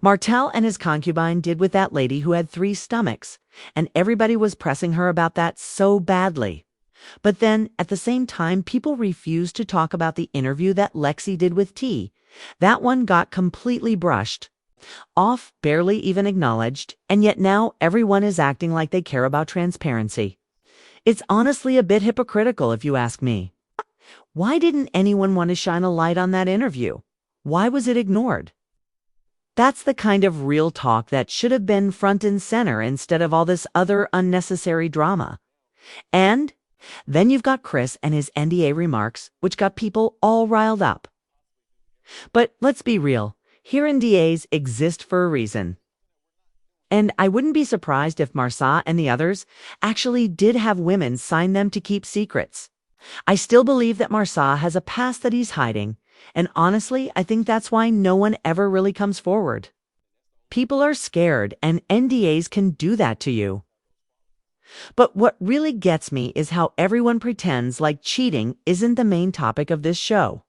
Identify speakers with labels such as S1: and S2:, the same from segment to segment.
S1: Martell and his concubine did with that lady who had 3 stomachs, and everybody was pressing her about that so badly. But then, at the same time, people refused to talk about the interview that Lexi did with T. That one got completely brushed off, barely even acknowledged, and yet now everyone is acting like they care about transparency. It's honestly a bit hypocritical if you ask me. Why didn't anyone want to shine a light on that interview? Why was it ignored? That's the kind of real talk that should have been front and center instead of all this other unnecessary drama. And then you've got Chris and his NDA remarks, which got people all riled up. But let's be real, here NDAs exist for a reason. And I wouldn't be surprised if Marsa and the others actually did have women sign them to keep secrets. I still believe that Marsa has a past that he's hiding, and honestly, I think that's why no one ever really comes forward. People are scared, and NDAs can do that to you. But what really gets me is how everyone pretends like cheating isn't the main topic of this show.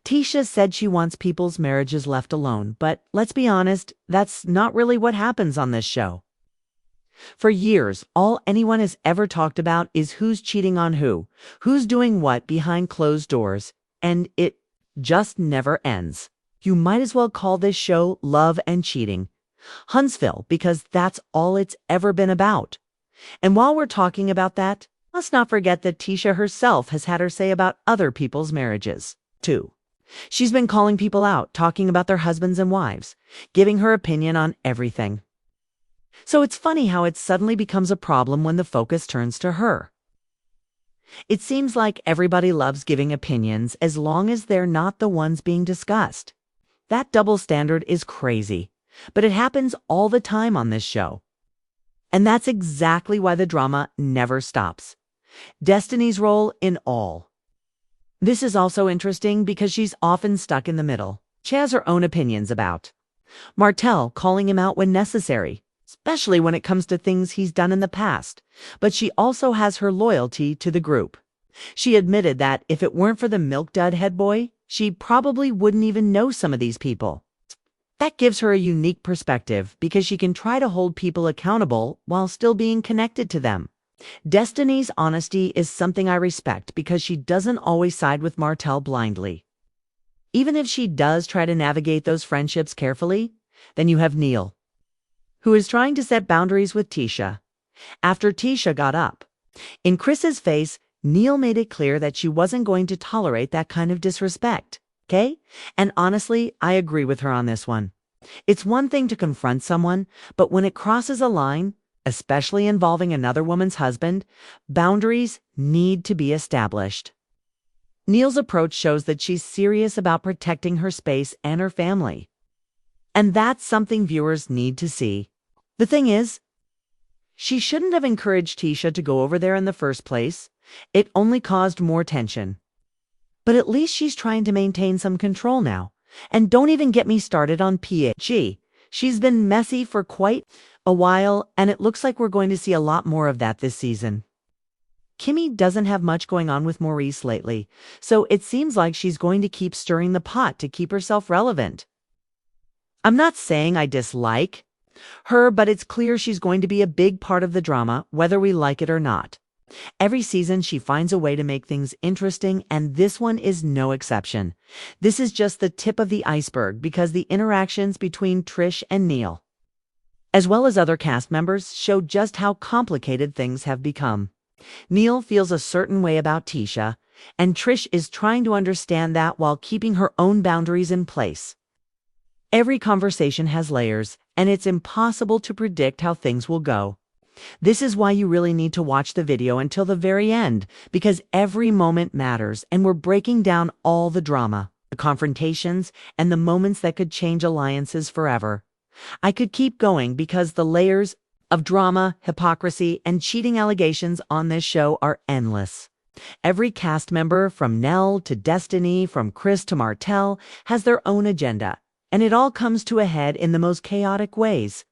S1: Tisha said she wants people's marriages left alone, but let's be honest, that's not really what happens on this show. For years, all anyone has ever talked about is who's cheating on who's doing what behind closed doors, and it just never ends. You might as well call this show Love and Cheating. Huntsville, because that's all it's ever been about. And while we're talking about that, let's not forget that Tisha herself has had her say about other people's marriages, too. She's been calling people out, talking about their husbands and wives, giving her opinion on everything. So it's funny how it suddenly becomes a problem when the focus turns to her. It seems like everybody loves giving opinions as long as they're not the ones being discussed. That double standard is crazy, but it happens all the time on this show. And that's exactly why the drama never stops. Destiny's role in all. This is also interesting because she's often stuck in the middle. She has her own opinions about Martell calling him out when necessary, especially when it comes to things he's done in the past. But she also has her loyalty to the group. She admitted that if it weren't for the milk dud head boy, she probably wouldn't even know some of these people. That gives her a unique perspective because she can try to hold people accountable while still being connected to them. Destiny's honesty is something I respect because she doesn't always side with Martell blindly. Even if she does try to navigate those friendships carefully, then you have Neil, who is trying to set boundaries with Tisha. After Tisha got up, in Chris's face, Neil made it clear that she wasn't going to tolerate that kind of disrespect. Okay? And honestly, I agree with her on this one. It's one thing to confront someone, but when it crosses a line, especially involving another woman's husband, boundaries need to be established. Neil's approach shows that she's serious about protecting her space and her family. And that's something viewers need to see. The thing is, she shouldn't have encouraged Tisha to go over there in the first place. It only caused more tension. But at least she's trying to maintain some control now. And don't even get me started on PHG. She's been messy for quite a while, and it looks like we're going to see a lot more of that this season. Kimmy doesn't have much going on with Maurice lately, so it seems like she's going to keep stirring the pot to keep herself relevant. I'm not saying I dislike her, but it's clear she's going to be a big part of the drama, whether we like it or not. Every season, she finds a way to make things interesting, and this one is no exception. This is just the tip of the iceberg because the interactions between Trish and Neil, as well as other cast members, show just how complicated things have become. Neil feels a certain way about Tisha, and Trish is trying to understand that while keeping her own boundaries in place. Every conversation has layers, and it's impossible to predict how things will go. This is why you really need to watch the video until the very end, because every moment matters, and we're breaking down all the drama, the confrontations, and the moments that could change alliances forever. I could keep going because the layers of drama, hypocrisy, and cheating allegations on this show are endless. Every cast member, from Nell to Destiny, from Chris to Martell, has their own agenda, and it all comes to a head in the most chaotic ways.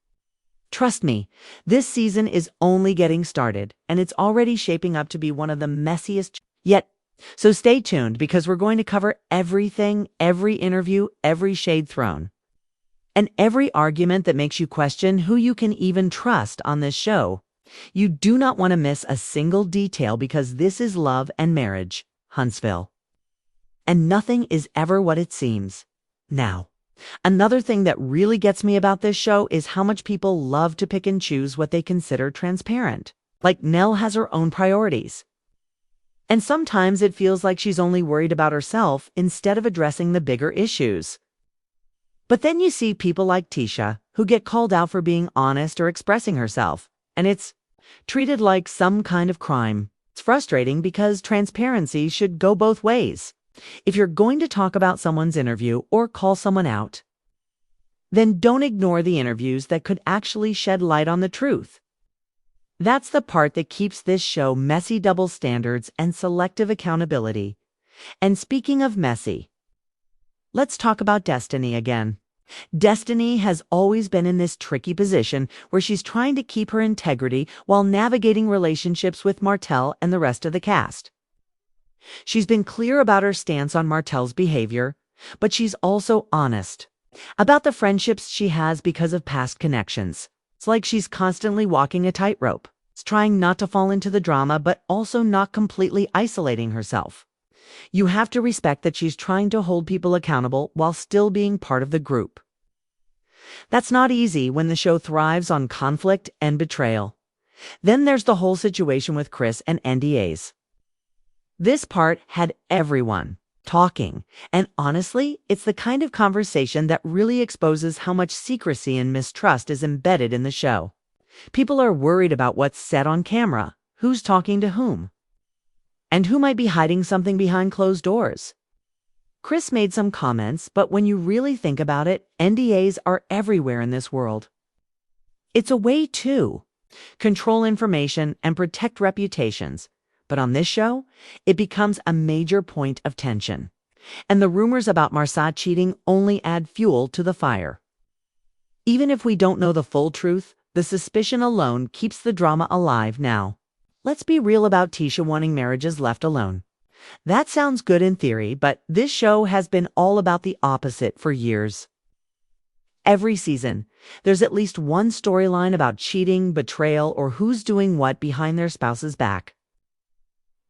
S1: Trust me, this season is only getting started, and it's already shaping up to be one of the messiest yet. So stay tuned because we're going to cover everything, every interview, every shade thrown. and every argument that makes you question who you can even trust on this show. You do not want to miss a single detail because this is Love and Marriage, Huntsville. And nothing is ever what it seems. Now, another thing that really gets me about this show is how much people love to pick and choose what they consider transparent. Like Nell has her own priorities. And sometimes it feels like she's only worried about herself instead of addressing the bigger issues. But then you see people like Tisha, who get called out for being honest or expressing herself, and it's treated like some kind of crime. It's frustrating because transparency should go both ways. If you're going to talk about someone's interview or call someone out, then don't ignore the interviews that could actually shed light on the truth. That's the part that keeps this show messy double standards and selective accountability. And speaking of messy, let's talk about Destiny again. Destiny has always been in this tricky position where she's trying to keep her integrity while navigating relationships with Martell and the rest of the cast. She's been clear about her stance on Martell's behavior, but she's also honest about the friendships she has because of past connections. It's like she's constantly walking a tightrope. It's trying not to fall into the drama, but also not completely isolating herself. You have to respect that she's trying to hold people accountable while still being part of the group. That's not easy when the show thrives on conflict and betrayal. Then there's the whole situation with Chris and NDAs. This part had everyone talking, and honestly, it's the kind of conversation that really exposes how much secrecy and mistrust is embedded in the show. People are worried about what's said on camera, who's talking to whom, and who might be hiding something behind closed doors. Chris made some comments, but when you really think about it, NDAs are everywhere in this world. It's a way to control information and protect reputations. But on this show, it becomes a major point of tension. And the rumors about Marsad cheating only add fuel to the fire. Even if we don't know the full truth, the suspicion alone keeps the drama alive now. Let's be real about Tisha wanting marriages left alone. That sounds good in theory, but this show has been all about the opposite for years. Every season, there's at least one storyline about cheating, betrayal, or who's doing what behind their spouse's back.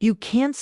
S1: You can't